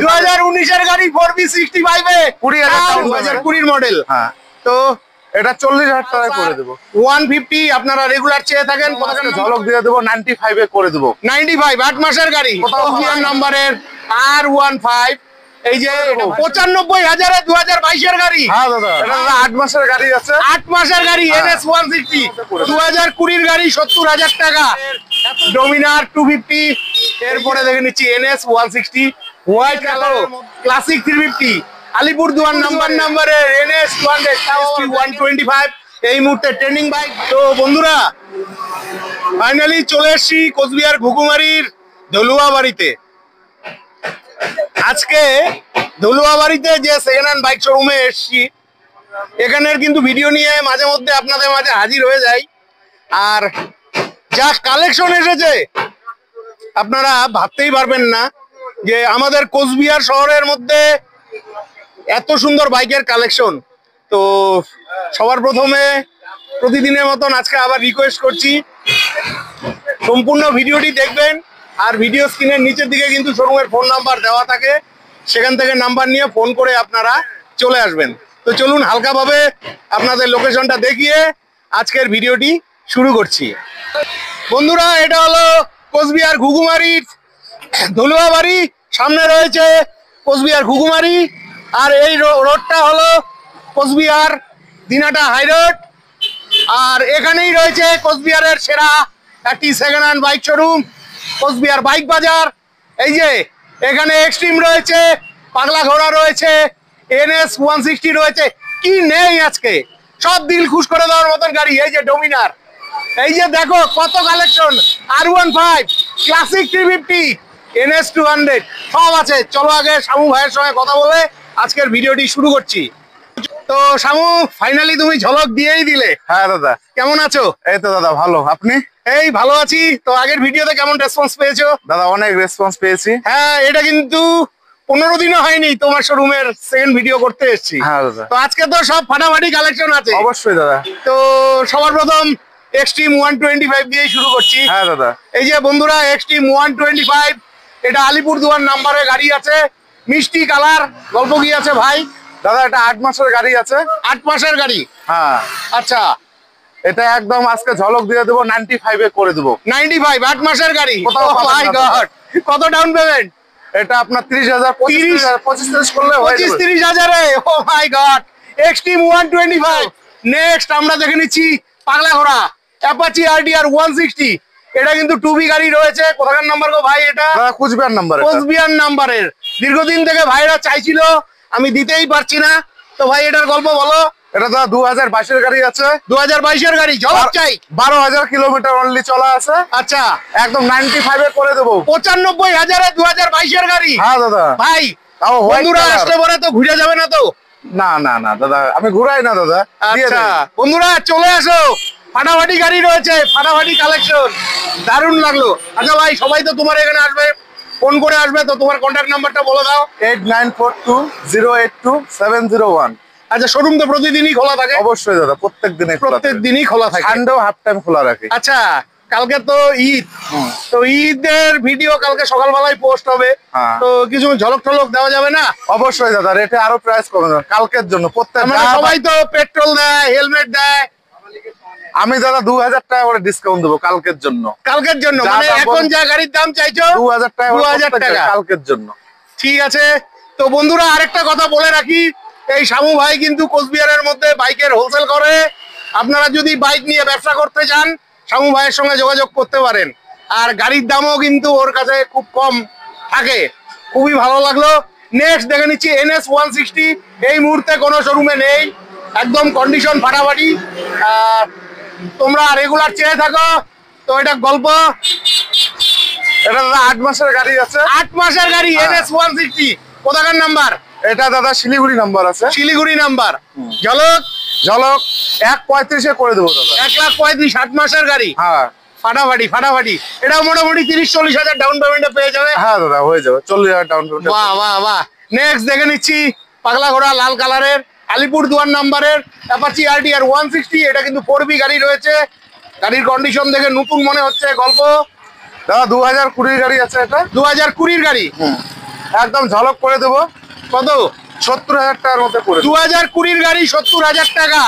2019 এর গাড়ি 4B65 এ 2020 model. হ্যাঁ, তো এটা 40,000 টাকা করে দেবো। 150 আপনারা রেগুলার চেয়ে থাকেন, ঝলক দিয়ে দেবো 95 এ করে দেবো। 95 8 মাসের গাড়ি, নাম্বারের R15। এই যে 95,000 এ 2022 এর গাড়ি। হ্যাঁ দাদা, এটা 8 মাসের গাড়ি আছে। 8 মাসের গাড়ি, NS 160 2020 এর গাড়ি 70,000 টাকা। ডোমিনার 250। এরপরে দেখে নিচ্ছি NS 160 white colour classic 350 Alipurduar নাম্বারের NS 200 125 এই মুহূর্তে ট্রেন্ডিং বাইক। তো বন্ধুরা ফাইনালি চলে এসেছি কোচবিহার ঘুঘুমারির ধলুয়াবাড়িতে। আজকে ধলুয়াবাড়িতে যে সেকেন্ড হ্যান্ড বাইক শোরুমে এসেছি, এখানের কিন্তু ভিডিও নিয়ে মাঝে মধ্যে আপনাদের মাঝে হাজির হয়ে যাই। আর যা কালেকশন এসেছে আপনারা ভাবতেই পারবেন না যে আমাদের কোচবিহার শহরের মধ্যে এত সুন্দর বাইকের কালেকশন। তো সবার প্রথমে প্রতিদিনের মতন আজকে আবার রিকোয়েস্ট করছি, সম্পূর্ণ ভিডিওটি দেখবেন। আর ভিডিও স্ক্রিনের নিচের দিকে কিন্তু শোরুমের ফোন নাম্বার দেওয়া থাকে, সেখান থেকে নাম্বার নিয়ে ফোন করে আপনারা চলে আসবেন। তো চলুন হালকাভাবে আপনাদের লোকেশনটা দেখিয়ে আজকের ভিডিওটি শুরু করছি। বন্ধুরা এটা হলো কোচবিহার ঘুঘুমারির ধলুয়াবাড়ি, সামনে রয়েছে কোচবিহার ঘুঘুমারি। আর এই রোডটা হলো কোচবিহার দিনাটা হাই রোড। আর এখানেই রয়েছে কোচবিহারের সেরা একটি second hand bike showroom Cooch Behar bike বাজার। এই যে এখানে এক্সট্রিম রয়েছে, পাগলা ঘোড়া রয়েছে, NS 160 রয়েছে, কি নেই আজকে, সব দিল খুশ করে দেওয়ার মতন গাড়ি। এই যে ডোমিনার, এই যে দেখো কত কালেকশন, R15 ক্লাসিক 350 NS 200 সব আছে। চলো আগে শামু ভাইয়ের সঙ্গে কথা বলে আজকের ভিডিওটি শুরু করছি। তো শামু ফাইনালি তুমি ঝলক দিয়েই দিলে। হ্যাঁ দাদা, কেমন আছো? এই তো দাদা ভালো, আপনি? এই ভালো আছি। তো আগের ভিডিওতে কেমন রেসপন্স পেয়েছো? দাদা অনেক রেসপন্স পেয়েছি। হ্যাঁ, এটা কিন্তু 15 দিনও হয়নি তোমার শোরুমের সেকেন্ড ভিডিও করতে এসেছি। হ্যাঁ দাদা, তো আজকে তো সব ফাটাফাটি কালেকশন আছে। অবশ্যই দাদা। তো সবার প্রথম এক্সট্রিম 125 দিয়ে শুরু করছি। হ্যাঁ দাদা, এই যে বন্ধুরা এক্সট্রিম 125, এটা আলিপুর দুয়ার নাম্বারে গাড়ি আছে, মিষ্টি কালার। গল্প কি আছে ভাই? দাদা এটা 8 মাসের গাড়ি আছে। 8 মাসের গাড়ি? হ্যাঁ। আচ্ছা, এটা একদম আজকে ঝলক দিয়ে দেবো, 95 এ করে দেবো। 95 8 মাসের গাড়ি? মাই গড, কত ডাউন পেমেন্ট? এটা আপনার 30,000 25 করলে 25-30,000 এ। ও মাই গড, এক্সট্রিম 125। নেক্সট আমরা দেখে নিচ্ছি পাগলা ঘোড়া অ্যাপাচি RDR 160। এটা কিন্তু 2B গাড়ি রয়েছে। কোথাকার নাম্বার গো ভাই এটা? কোচবিহার নাম্বার। কোচবিহার নাম্বারের। দীর্ঘদিন থেকে ভাইরা চাইছিল, আমি দিতেই পারছি না। তো ভাই এটার গল্প বলো। এটা দাদা 2022 এর গাড়ি আছে। 2022 এর গাড়ি, ঝলক চাই। 12,000 কিলোমিটার অনলি চলা আছে। আচ্ছা, একদম 95 এ করে দেবো। 95,000 এ 2022 এর গাড়ি? হ্যাঁ দাদা। ভাই বন্ধুরা আসলে পরে তো ঘুরে যাবে না তো? না না না দাদা, আমি ঘুরাই না দাদা। আচ্ছা বন্ধুরা চলে আসো, ফাটাফাটি গাড়ি রয়েছে, ফাটাফাটি কালেকশন, দারুণ লাগলো। আচ্ছা ভাই সবাই তো তোমার এখানে আসবে, ফোন করে আসবে, তো তোমার কন্ট্যাক্ট নাম্বারটা বলে দাও। 8942082701। আচ্ছা শোরুম তো প্রতিদিনই খোলা থাকে? অবশ্যই দাদা, প্রত্যেক দিনই খোলা থাকে। সানডেও হাফ টাইম খোলা রাখি। আচ্ছা কালকে তো ঈদ, তো ঈদের ভিডিও কালকে সকালবেলায় পোস্ট হবে, তো কিছু ঝলক টলক দেওয়া যাবে না? অবশ্যই দাদা, রেটে আরো প্রাইস কমে যাবে কালকের জন্য। প্রত্যেক সবাই তো পেট্রোল দেয়, হেলমেট দেয়, আমি দাদা 2,000 টাকা করে ডিসকাউন্ট দেবো কালকের জন্য। কালকের জন্য মানে এখন যা গাড়ির দাম চাইছো 2,000 টাকা, 2,000 টাকা কালকের জন্য। ঠিক আছে। তো বন্ধুরা আরেকটা কথা বলে রাখি, এই শামু ভাই কিন্তু কোচবিহারের মধ্যে বাইকের হোলসেল করে। আপনারা যদি বাইক নিয়ে ব্যবসা করতে চান শামু ভাইয়ের সঙ্গে যোগাযোগ করতে পারেন। আর গাড়ির দামও কিন্তু ওর কাছে খুব কম থাকে, খুবই ভালো লাগলো। নেক্সট দেখে নিচ্ছি NS 160। এই মুহূর্তে কোনো শোরুমে নেই, একদম কন্ডিশন ফাটাফাটি। তোমরা রেগুলার চেয়ে থাকো, তো এটা গল্প। এটা দাদা 8 মাসের গাড়ি আছে। 8 মাসের গাড়ি NS 160। কোথাকার নাম্বার? এটা দাদা শিলিগুড়ি নাম্বার আছে। শিলিগুড়ি নাম্বার। ঝলক 1.35 এ করে দেবো দাদা। 1,35,000 8 মাসের গাড়ি? হ্যাঁ ফাটাফাটি। এটা মোটামুটি 30-40,000 ডাউন পেমেন্টে পেয়ে যাবে। হ্যাঁ দাদা হয়ে যাবে, 40,000 ডাউন পেমেন্ট। বাহ। নেক্সট দেখে নিচ্ছি পাগলা ঘোড়া লাল কালারের আলিপুর দুয়ার নাম্বারের অ্যাপাচি RDR 160। এটা কিন্তু 4B গাড়ি রয়েছে, গাড়ির কন্ডিশন দেখে নতুন মনে হচ্ছে। গল্প দাদা 2020 গাড়ি আছে। এটা 2020 গাড়ি? একদম ঝলক করে দেবো। কত? 70,000 টাকার মধ্যে করে দেবো। 2020 গাড়ি 70,000 টাকা,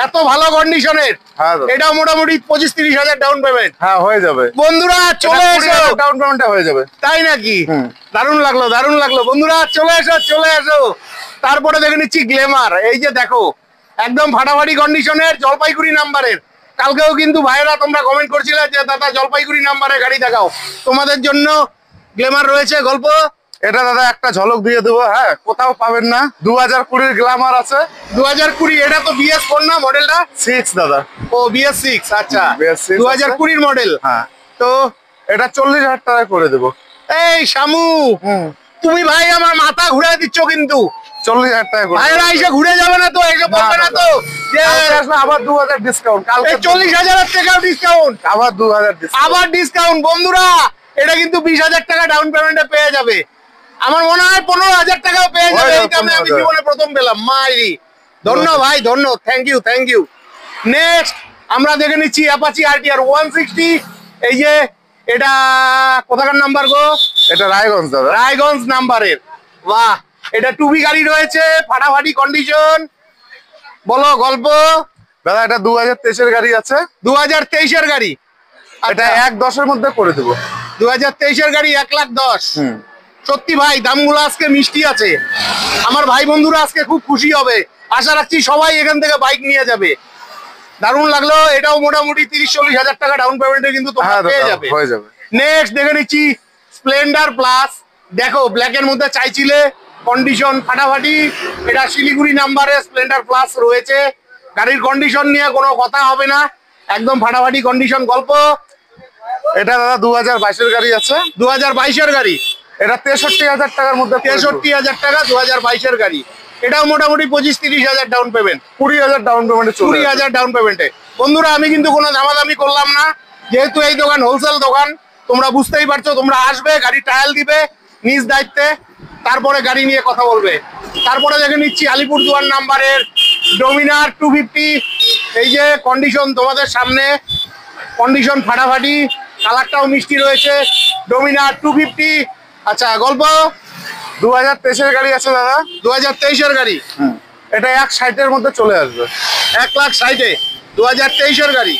এত ভালো কন্ডিশনের। হ্যাঁ দাদা। এটাও মোটামুটি 25-30 হাজার ডাউন পেমেন্ট। হ্যাঁ হয়ে যাবে বন্ধুরা চলে এসো। ডাউন পেমেন্টটা হয়ে যাবে। তাই নাকি? হুম। দারুণ লাগলো, দারুণ লাগলো। বন্ধুরা চলে এসো, চলে এসো। তারপরে দেখে নিচ্ছি গ্ল্যামার। এই যে দেখো, একদম ফাটাফাটি কন্ডিশনের, জলপাইগুড়ি নাম্বারের। কালকেও কিন্তু ভাইরা তোমরা কমেন্ট করছিলে যে দাদা জলপাইগুড়ি নাম্বারে গাড়ি দেখাও। তোমাদের জন্য গ্ল্যামার রয়েছে। গল্প এটা দাদা একটা ঝলক দিয়ে দেবো, হ্যাঁ কোথাও পাবেন না। 2020 গ্ল্যামার আছে। 2020, এটা তো BS4 না মডেলটা? 6 দাদা। ও BS6, আচ্ছা। BS6 2020 model. হ্যাঁ, তো এটা 40,000 টাকা করে দেবো। এই শামু, তুমি ভাই আমার মাথা ঘুরে দিচ্ছ কিন্তু। 40,000 টাকা করে ভাইরা এসে ঘুরে যাবে না তো? এসে বলবে না তো যে আবার 2,000 ডিসকাউন্ট? কালকে 40,000 টাকাও ডিসকাউন্ট, আবার 2,000 ডিসকাউন্ট। আবার ডিসকাউন্ট। বন্ধুরা এটা কিন্তু 20,000 টাকা ডাউন পেমেন্টে পেয়ে যাবে। আমার মনে হয় 15,000 টাকাও পেয়ে যাবে। এই দামে আমি জীবনে প্রথম পেলাম। মাইরি ধন্য ভাই, ধন্য। Thank you, thank you. Next আমরা দেখে নিচ্ছি অ্যাপাচি RTR 160। এই যে এটা কোথাকার নাম্বার গো? এটা রায়গঞ্জ দাদা। রায়গঞ্জ নাম্বারের। বাহ, এটা টুবি গাড়ি রয়েছে, ফাটাফাটি কন্ডিশন। বলো গল্প। দাদা এটা 2023 এর গাড়ি আছে। 2023 এর গাড়ি। এটা 1,10 এর মধ্যে করে দেবো। 2023 এর গাড়ি 1,10,000। হুম। সত্যি ভাই দামগুলো আজকে মিষ্টি আছে। আমার ভাই বন্ধুরা আজকে খুব খুশি হবে। আশা রাখছি সবাই এখান থেকে বাইক নিয়ে যাবে। দারুণ লাগলো। এটাও মোটামুটি 30-40 হাজার টাকা ডাউন পেমেন্টে কিন্তু তোমরা পেয়ে যাবে। হয়ে যাবে। নেক্সট দেখে নিচ্ছি স্প্লেন্ডার প্লাস। দেখো ব্ল্যাকের মধ্যে চাইছিলে, কন্ডিশন ফাটাফাটি। এটা শিলিগুড়ি নাম্বারে স্প্লেন্ডার প্লাস রয়েছে। গাড়ির কন্ডিশন নিয়ে কোনো কথা হবে না, একদম ফাটাফাটি কন্ডিশন। গল্প। এটা দাদা 2022 এর গাড়ি আছে। 2022 এর গাড়ি। এটা 63,000 টাকার মধ্যে। 63,000 টাকা 2022 এর গাড়ি। এটাও মোটামুটি 25-30 হাজার ডাউন পেমেন্ট। 20,000 ডাউন পেমেন্টে। 20,000 ডাউন পেমেন্টে। বন্ধুরা আমি কিন্তু কোনো দামাদামি করলাম না, যেহেতু এই দোকান হোলসেল দোকান। তোমরা বুঝতেই পারছো, তোমরা আসবে, গাড়ি ট্রায়াল দিবে নিজ দায়িত্বে, তারপরে গাড়ি নিয়ে কথা বলবে। তারপরে দেখে নিচ্ছি আলিপুরদুয়ার নাম্বারের ডোমিনার 250। এই যে কন্ডিশন তোমাদের সামনে, কন্ডিশন ফাটাফাটি, কালারটাও মিষ্টি রয়েছে। ডোমিনার 250। আচ্ছা গল্প। 2023 এর গাড়ি আছে দাদা। 2023 এর গাড়ি। এটা 1,60 এর মধ্যে চলে আসবে। 1,60,000-এ 2023 এর গাড়ি।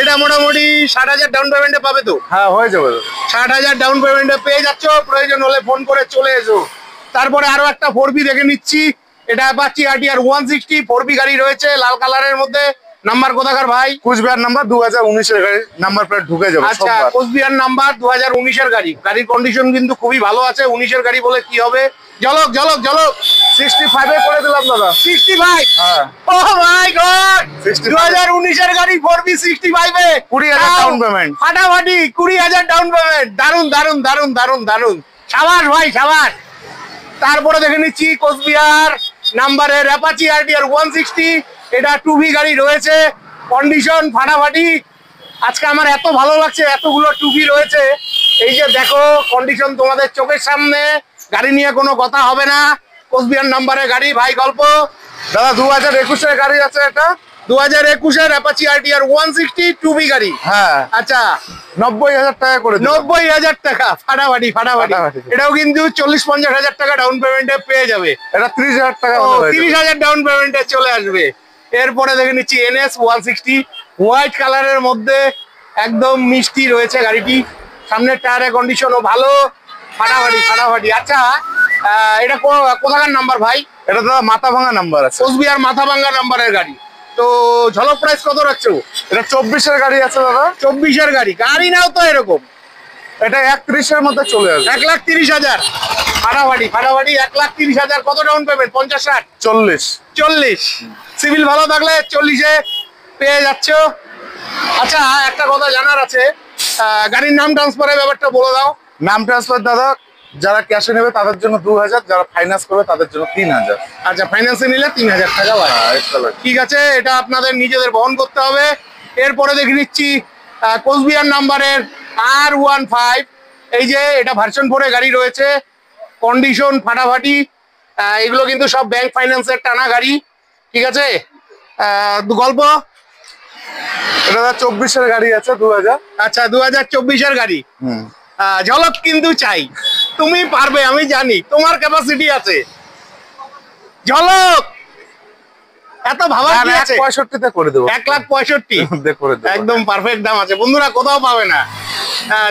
এটা মোটামুটি 60,000 ডাউন পেমেন্টে পাবে তো? হ্যাঁ হয়ে যাবে। 60,000 ডাউন পেমেন্টে পেয়ে যাচ্ছ। প্রয়োজন হলে ফোন করে চলে এসো। তারপরে আরো একটা 4B দেখে নিচ্ছি। এটা অ্যাপাচি RTR 160 4B গাড়ি রয়েছে, লাল কালারের মধ্যে। নাম্বার কোথাকার ভাই? কুচবিহার নাম্বার, 2019 এর গাড়ি। নাম্বার প্লেট ঢুকে যাবে। আচ্ছা, কোচবিহার নাম্বার, 2019 এর গাড়ি। গাড়ির কন্ডিশন কিন্তু খুবই ভালো আছে। 19 এর গাড়ি বলে কি হবে। ঝলক ঝলক ঝলক। 65 এ করে দিলাম দাদা। 65? হ্যাঁ। ও মাই গড, 65 2019 এর গাড়ি 4B 65 এ 20,000 ডাউন পেমেন্ট। ফাটাফাটি 20,000 ডাউন পেমেন্ট। দারুন দারুন দারুন দারুন দারুন। সাবাস ভাই সাবাস। তারপরে দেখে নিচ্ছি কোচবিহার নাম্বারের অ্যাপাচি RTR 160। এটা 2B গাড়ি রয়েছে, কন্ডিশন ফাটাফাটি। আজকে আমার এত ভালো লাগছে, এতগুলো 2B রয়েছে। এই যে দেখো কন্ডিশন তোমাদের চোখের সামনে, গাড়ি নিয়ে কোনো কথা হবে না। কোচবিহার নাম্বারের গাড়ি। ভাই গল্প। দাদা 2021 এর গাড়ি আছে। এটা 2021 এর অ্যাপাচি RTR 160 2B গাড়ি। হ্যাঁ। আচ্ছা 90,000 টাকা করে দিলাম। 90,000 টাকা। ফাটাফাটি ফাটাফাটি। এটাও কিন্তু 40-50 হাজার টাকা ডাউন পেমেন্টে পেয়ে যাবে। এটা 30,000 টাকা। 30,000 ডাউন পেমেন্টে চলে আসবে। এরপরে দেখে নিচ্ছি NS 160 হোয়াইট কালারের মধ্যে, একদম মিষ্টি রয়েছে গাড়িটি। সামনের টায়ারের কন্ডিশনও ভালো, ফাটাফাটি ফাটাফাটি। আচ্ছা এটা কোথাকার নাম্বার ভাই? এটা দাদা মাথা ভাঙা নাম্বার আছে। কোচবিহার মাথাভাঙ্গা নাম্বারের গাড়ি। তো ঝলক প্রাইস কত রাখছো? এটা 24 এর গাড়ি আছে দাদা। 24 এর গাড়ি। গাড়ি নাও তো এরকম। এটা 31 এর মধ্যে চলে আসবে। 1,30,000। ফাটাফাটি ফাটাফাটি। 1,30,000। কত ডাউন পেমেন্ট? 50-60? 40। সিভিল ভালো থাকলে 40-এ পেয়ে যাচ্ছ। আচ্ছা একটা কথা জানার আছে, গাড়ির নাম ট্রান্সফারের ব্যাপারটা বলে দাও। নাম ট্রান্সফার দাদা, যারা ক্যাশে নেবে তাদের জন্য 2,000, যারা ফাইন্যান্স করবে তাদের জন্য 3,000। আচ্ছা ফাইন্যান্সে নিলে 3,000 টাকা লাগে। ঠিক আছে, এটা আপনাদের নিজেদের বহন করতে হবে। এরপরে দেখে নিচ্ছি কোচবিহার নাম্বারের R15। এই যে এটা ভার্সন 4 গাড়ি রয়েছে, কন্ডিশন ফাটাফাটি। এগুলো কিন্তু সব ব্যাংক ফাইন্যান্সের টানা গাড়ি। ঠিক আছে। গল্প। এটা 24 এর গাড়ি আছে 2,000। আচ্ছা 2024 এর গাড়ি। ঝলক কিন্তু চাই। তুমি পারবে, আমি জানি তোমার ক্যাপাসিটি আছে। ঝলক, এত ভাবা কি আছে? 1,65,তে করে দেবো। 1,65,000 করে দেবো। একদম পারফেক্ট দাম আছে বন্ধুরা, কোথাও পাবে না।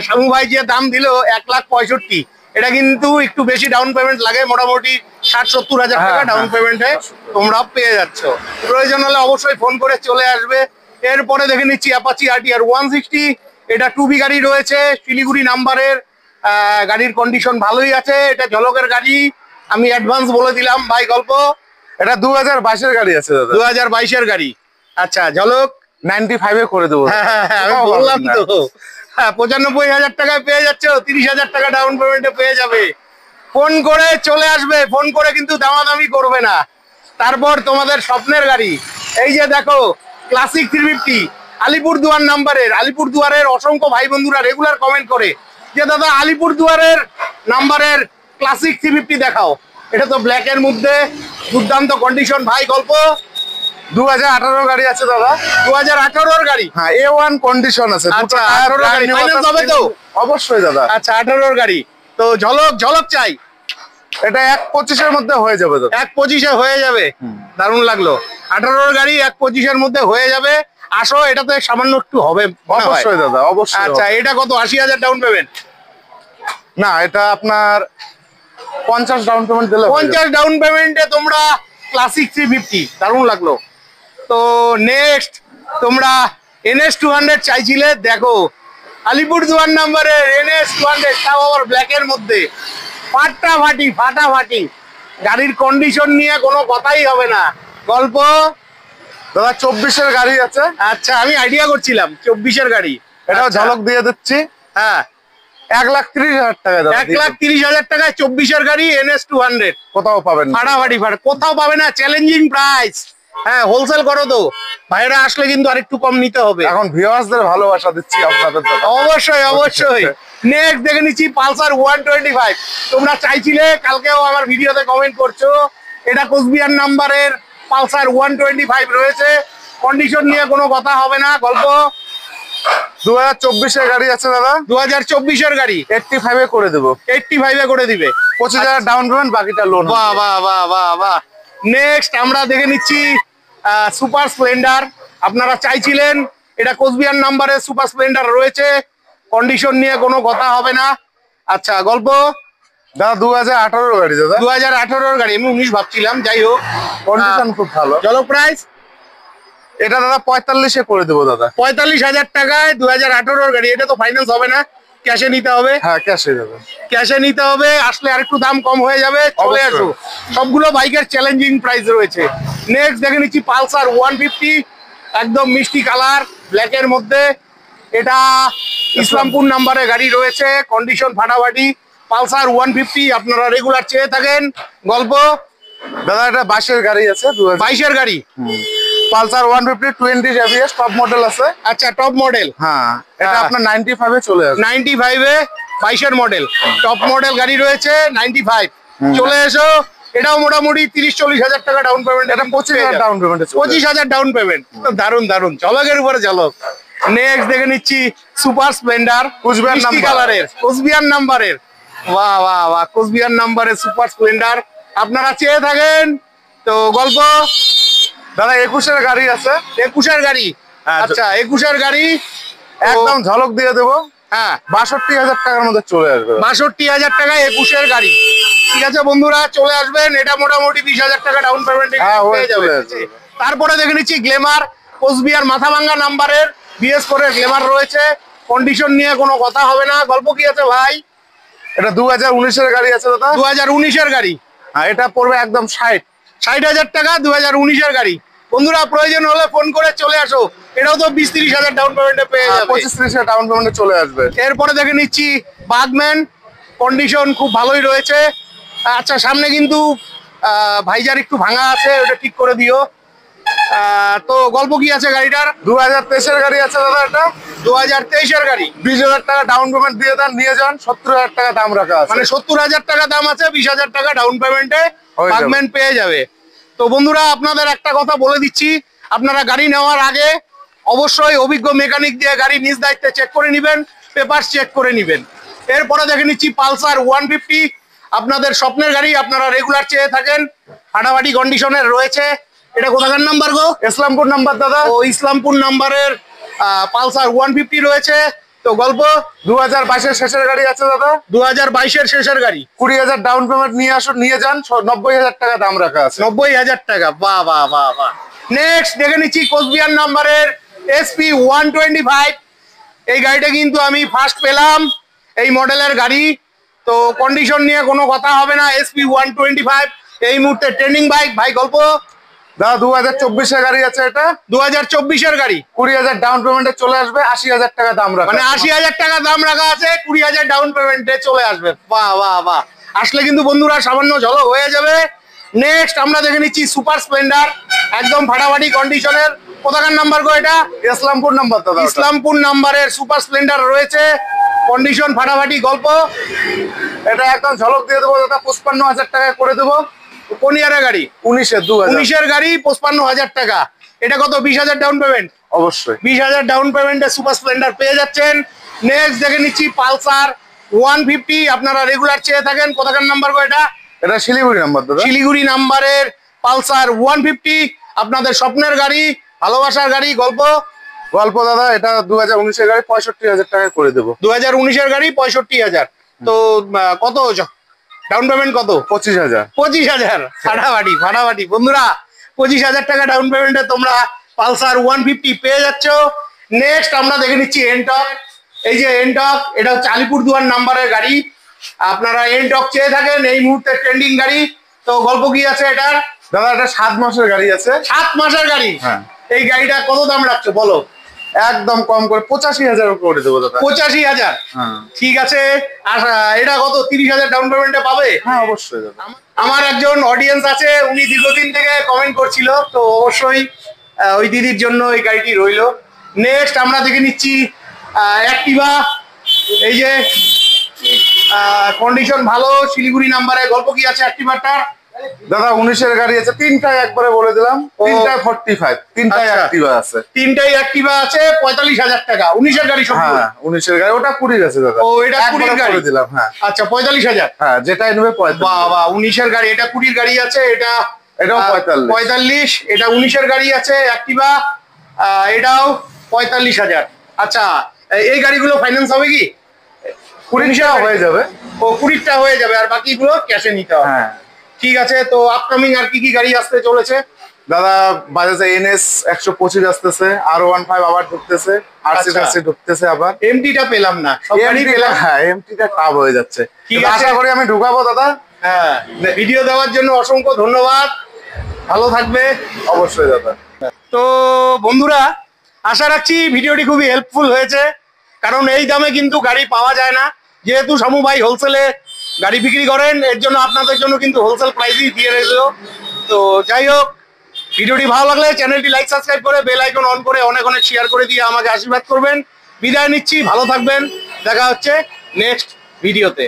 শামু ভাই যে দাম দিল 1,65,000, এটা কিন্তু একটু বেশি ডাউন পেমেন্ট লাগে, মোটামুটি 60-70 হাজার টাকা ডাউন পেমেন্টে তোমরা পেয়ে যাচ্ছ। প্রয়োজন হলে অবশ্যই ফোন করে চলে আসবে। এরপরে দেখে নিচ্ছি অ্যাপাচি RTR 160, এটা 2B গাড়ি রয়েছে, শিলিগুড়ি নাম্বারের। গাড়ির কন্ডিশন ভালোই আছে, এটা ঝলকের গাড়ি, আমি অ্যাডভান্স বলে দিলাম ভাই। গল্প, এটা 2022-এর গাড়ি আছে দাদা। 2022-এর গাড়ি। আচ্ছা, ঝলক 95-এ করে দেবো। হ্যাঁ, আমি বললাম তো। 95,000 টাকায় পেয়ে যাচ্ছে, 30,000 টাকা ডাউন পেমেন্টে পেয়ে যাবে। ফোন করে চলে আসবে, ফোন করে কিন্তু দামাদামি করবে না। তারপর তোমাদের স্বপ্নের গাড়ি, এই যে দেখো ক্লাসিক 350 আলিপুরদুয়ার নাম্বারের। আলিপুরদুয়ারের অসংখ্য ভাই বন্ধুরা রেগুলার কমেন্ট করে যে দাদা আলিপুরদুয়ারের নাম্বারের ক্লাসিক 350 দেখাও। এটা তো ব্ল্যাক এর মধ্যে দুর্দান্ত কন্ডিশন ভাই। গল্প, 2018 গাড়ি আছে দাদা। 2018-র গাড়ি। হ্যাঁ, A1 কন্ডিশন আছে। আচ্ছা, 18 গাড়ি ফাইনান্স হবে তো? অবশ্যই দাদা। আচ্ছা, 18-র গাড়ি। তো ঝলক চাই। এটা 1,25-এর মধ্যে হয়ে যাবে দাদা। 1,25-এ হয়ে যাবে, দারুণ লাগলো। 18-র গাড়ি 1,25-এর মধ্যে হয়ে যাবে। আসো, এটা তো সামান্য একটু হবে মনে হয়। অবশ্যই দাদা, অবশ্যই। আচ্ছা, এটা কত? 80,000 ডাউন পেমেন্ট? না, এটা আপনার 50 ডাউন পেমেন্ট দিলে 50 ডাউন পেমেন্টে তোমরা ক্লাসিক 350, দারুণ লাগলো। তো নেক্সট তোমরা NS 200 চাইছিলে, দেখো আলিপুরদুয়ার নাম্বারের NS 200, তাও আবার ব্ল্যাকের মধ্যে। ফাটাফাটি গাড়ির কন্ডিশন নিয়ে কোনো কথাই হবে না। গল্প, দাদা 24-এর গাড়ি আছে। আচ্ছা, আমি আইডিয়া করছিলাম 24-এর গাড়ি। এটাও আচ্ছা, ঝলক দিয়ে দিচ্ছি। হ্যাঁ, 1,30,000 টাকা দাদা। 1,30,000 টাকায় 24-এর গাড়ি NS 200 কোথাও পাবেন না। ফাটাফাটি কোথাও পাবে না, চ্যালেঞ্জিং প্রাইস। হ্যাঁ, হোলসেল করো তো, ভাইরা আসলে কিন্তু আরেকটু কম নিতে হবে। এখন ভিউয়ার্সদের ভালোবাসা দিচ্ছি আপনাদের দাদা। অবশ্যই। নেক্সট দেখে নিচ্ছি পালসার 125। তোমরা চাইছিলে, কালকেও আমার ভিডিওতে কমেন্ট করছো। এটা কোচবিহার নাম্বারের পালসার 125 রয়েছে, কন্ডিশন নিয়ে কোনো কথা হবে না। গল্প, 2024-এর গাড়ি আছে দাদা। 2024-এর গাড়ি 85-এ করে দেবো। 85-এ করে দিবে। 25,000 ডাউন পেমেন্ট, বাকিটা লোন। বাহ। নেক্সট আমরা দেখে নিচ্ছি সুপার স্প্লেন্ডার। আপনারা চাইছিলেন, এটা কোচবিহার নাম্বারের সুপার স্প্লেন্ডার রয়েছে, কন্ডিশন নিয়ে কোনো কথা হবে না। আচ্ছা, গল্প, দাদা 2018-এর গাড়ি দাদা। 2018-র গাড়ি, আমি 19 ভাবছিলাম, যাই হোক। কন্ডিশন খুব ভালো। জলক প্রাইস, এটা দাদা 45-এ করে দেবো দাদা। 45,000 টাকায় 2018-র গাড়ি। এটা তো ফাইন্যান্স হবে না, ক্যাশে নিতে হবে। হ্যাঁ, ক্যাশে দাদা। ক্যাশে নিতে হবে, আসলে আরেকটু দাম কম হয়ে যাবে। চলে আসো, সবগুলো বাইকের চ্যালেঞ্জিং প্রাইস রয়েছে। নেক্সট দেখে নিচ্ছি পালসার 150, একদম মিষ্টি কালার ব্ল্যাকের মধ্যে। এটা ইসলামপুর নাম্বারে গাড়ি রয়েছে, কন্ডিশন ফাটাফাটি। পালসার 150 আপনারা রেগুলার চেয়ে থাকেন। গল্প, দাদা এটা 22-এর গাড়ি আছে। 22-এর গাড়ি, পালসার 150 20 ABS টপ মডেল আছে। আচ্ছা, টপ মডেল। হ্যাঁ, এটা আপনার 95-এ চলে আসবে। 95-এ 22-এর মডেল, টপ মডেল গাড়ি রয়েছে, 95 চলে এসো। এটাও মোটামুটি 30-40 হাজার টাকা ডাউন পেমেন্ট। এটা 25,000 ডাউন পেমেন্ট। 25,000 ডাউন পেমেন্ট, দারুন। ঝলকের উপরে ঝলক। নেক্সট দেখে নিচ্ছি সুপার স্প্লেন্ডার, কোচবিহার কালারের, কোচবিহার নাম্বারের। বাহ, কোচবিহার নাম্বারের সুপার স্প্লেন্ডার আপনারা চেয়ে থাকেন। তো গল্প, দাদা 21-এর গাড়ি আছে। 21-এর গাড়ি। আচ্ছা, 21-এর গাড়ি একদম ঝলক দিয়ে দেবো। হ্যাঁ, 62,000 টাকার মধ্যে চলে আসবে। 62,000 টাকায় 21-এর গাড়ি। ঠিক আছে বন্ধুরা, চলে আসবেন। এটা মোটামুটি 20,000 টাকা ডাউন পেমেন্টে পেয়ে যাবে। তারপরে দেখে নিচ্ছি গ্লেমার, কোচবিহার মাথাভাঙ্গা নাম্বারের BS করে গ্লেমার রয়েছে, কন্ডিশন নিয়ে কোনো কথা হবে না। গল্প কি আছে ভাই? এটা 2019-এর গাড়ি আছে দাদা। 2019-এর গাড়ি। হ্যাঁ, এটা পড়বে একদম 60,000 টাকা, 2019-এর গাড়ি। বন্ধুরা প্রয়োজন হলে ফোন করে চলে আসো, এটাও তো 20-30 হাজার ডাউন পেমেন্টে পেয়ে যাবে। 25-30 ডাউন পেমেন্টে চলে আসবে। এরপরে দেখে নিচ্ছি বাগম্যান, কন্ডিশন খুব ভালোই রয়েছে। আচ্ছা, সামনে কিন্তু ভাইজার একটু ভাঙা আছে, ওটা ঠিক করে দিও। তো গল্প কি আছে গাড়িটার? 2023-এর গাড়ি আছে দাদা। এটা 2023-এর গাড়ি। 20,000 টাকা ডাউন পেমেন্ট দিয়ে দেন, নিয়ে যান। 70,000 টাকা দাম রাখা আছে। মানে 70,000 টাকা দাম আছে, 20,000 টাকা ডাউন পেমেন্টে বাগম্যান পেয়ে যাবে। তো বন্ধুরা আপনাদের একটা কথা বলে দিচ্ছি, আপনারা গাড়ি নেওয়ার আগে অবশ্যই অভিজ্ঞ মেকানিক দিয়ে গাড়ি নিজ দায়িত্বে চেক করে নেবেন, পেপারস চেক করে নেবেন। এরপরে দেখে নিচ্ছি পালসার 150, আপনাদের স্বপ্নের গাড়ি, আপনারা রেগুলার চেয়ে থাকেন, ফাটাফাটি কন্ডিশনের রয়েছে। এটা কোথাকার নাম্বার গো? ইসলামপুর নাম্বার দাদা। ও ইসলামপুর নাম্বারের পালসার 150 রয়েছে। তো গল্প 2022-এর শেষের গাড়ি আছে দাদা। 2022-এর শেষের গাড়ি, 20,000 ডাউন পেমেন্ট নিয়ে আসুন, নিয়ে যান। 90,000 টাকা দাম রাখা আছে। 90,000 টাকা। বাহ বাহ বাহ বাহ। নেক্সট দেখে নিচ্ছি কোচবিহার নাম্বারের SP 125। এই গাড়িটা কিন্তু আমি ফার্স্ট পেলাম, এই মডেলের গাড়ি। তো কন্ডিশন নিয়ে কোনো কথা হবে না। SP 125 এই মুহূর্তে ট্রেন্ডিং বাইক। ভাই গল্প দাদা 2024-এর গাড়ি আছে এটা। 2024-এর গাড়ি, 20,000 ডাউন পেমেন্টে চলে আসবে, 80,000 টাকা দাম রাখা। মানে 80,000 টাকা দাম রাখা আছে, 20,000 ডাউন পেমেন্টে চলে আসবে। বাহ বাহ বাহ। আসলে কিন্তু বন্ধুরা সামান্য ঝলক হয়ে যাবে। নেক্সট আমরা দেখে নিচ্ছি সুপার স্প্লেন্ডার, একদম ফাটাফাটি কন্ডিশনের। কোথাকার নাম্বার গো এটা? ইসলামপুর নাম্বার দাদা। ইসলামপুর নাম্বারের সুপার স্প্লেন্ডার রয়েছে, কন্ডিশন ফাটাফাটি। গল্প এটা একদম ঝলক দিয়ে দেবো দাদা, 55,000 টাকা করে দেবো। কোন ইয়ারের গাড়ি? 19-এর গাড়ি, 55,000 টাকা। এটা কত? 20,000 ডাউন পেমেন্ট। অবশ্যই 20,000 ডাউন পেমেন্টে সুপার স্প্লেন্ডার পেয়ে যাচ্ছেন। নেক্সট দেখে নিচ্ছি পালসার 150, আপনারা রেগুলার চেয়ে থাকেন। কোথাকার নাম্বার গো এটা? এটা শিলিগুড়ি নাম্বার দাদা। শিলিগুড়ি নাম্বারের পালসার 150, আপনাদের স্বপ্নের গাড়ি, ভালোবাসার গাড়ি। গল্প দাদা এটা 2019-এর গাড়ি, 65,000 টাকা করে দেবো। 2019-এর গাড়ি, 65,000। তো কত ডাউন পেমেন্ট? কত? 25,000। 25,000। ফাটাফাটি ফাটাফাটি বন্ধুরা, 25,000 টাকা ডাউন পেমেন্টে তোমরা পালসার 150 পেয়ে যাচ্ছ। নেক্সট আমরা দেখে নিচ্ছি এনটক। এই যে এনটক, এটা হচ্ছে আলিপুরদুয়ার নাম্বারের গাড়ি। আপনারা এনটক চেয়ে থাকেন, এই মুহূর্তে ট্রেন্ডিং গাড়ি। তো গল্প কি আছে এটার? দাদা এটা 7 মাসের গাড়ি আছে। 7 মাসের গাড়ি। হ্যাঁ। এই গাড়িটা কত দাম রাখছো বলো? একদম কম করে 85,000 করে দেবো দাদা। 85,000। হ্যাঁ ঠিক আছে। আর এটা কত? 30,000 ডাউন পেমেন্টে পাবে? হ্যাঁ অবশ্যই দাদা। আমার একজন অডিয়েন্স আছে, উনি দীর্ঘদিন থেকে কমেন্ট করছিল, তো অবশ্যই ওই দিদির জন্য এই গাড়িটি রইলো। নেক্সট আমরা দেখে নিচ্ছি অ্যাক্টিভা। এই যে কন্ডিশন ভালো, শিলিগুড়ি নাম্বারে। গল্প কি আছে অ্যাক্টিভাটার? দাদা 19-এর গাড়ি আছে, তিনটায় একবারে বলে দিলাম। তিনটায় 45, তিনটায় অ্যাক্টিভা আছে। তিনটাই অ্যাক্টিভা আছে, 45,000 টাকা। 19-এর গাড়ি সব? হ্যাঁ 19-এর গাড়ি, ওটা 20 আছে দাদা। ও এটা 20-এর গাড়ি দিলাম। হ্যাঁ আচ্ছা 45,000। হ্যাঁ যেটাই নেবে 45। বাহ বাহ। 19-এর গাড়ি, এটা 20-এর গাড়ি আছে, এটাও 45। এটা 19-এর গাড়ি আছে অ্যাক্টিভা, এটাও 45,000। আচ্ছা এই গাড়িগুলো ফাইন্যান্স হবে কি? 20টা হয়ে যাবে। ও 20টা হয়ে যাবে, আর বাকিগুলো ক্যাশে নিতে হবে। হ্যাঁ ঠিক আছে। তো আপকামিং আর কি কি গাড়ি আসতে চলেছে? দাদা বাজাজে NS 125 আসতেছে, R15 আবার ঢুকতেছে, RC ঢুকতেছে আবার। এমটিটা পেলাম না, সব গাড়ি পেলাম। হ্যাঁ এমটিটা টাপ হয়ে যাচ্ছে। ঠিক আছে, আশা করি আমি ঢুকাবো দাদা। হ্যাঁ ভিডিও দেওয়ার জন্য অসংখ্য ধন্যবাদ, ভালো থাকবে। অবশ্যই দাদা। তো বন্ধুরা আশা রাখছি ভিডিওটি খুবই হেল্পফুল হয়েছে, কারণ এই দামে কিন্তু গাড়ি পাওয়া যায় না। যেহেতু শামু ভাই হোলসেলে গাড়ি বিক্রি করেন, এর জন্য আপনাদের জন্য কিন্তু হোলসেল প্রাইসই দিয়ে রইলো। তো যাই হোক, ভিডিওটি ভালো লাগলে চ্যানেলটি লাইক সাবস্ক্রাইব করে বেল আইকন অন করে অনেক অনেক শেয়ার করে দিয়ে আমাকে আশীর্বাদ করবেন। বিদায় নিচ্ছি, ভালো থাকবেন, দেখা হচ্ছে নেক্সট ভিডিওতে।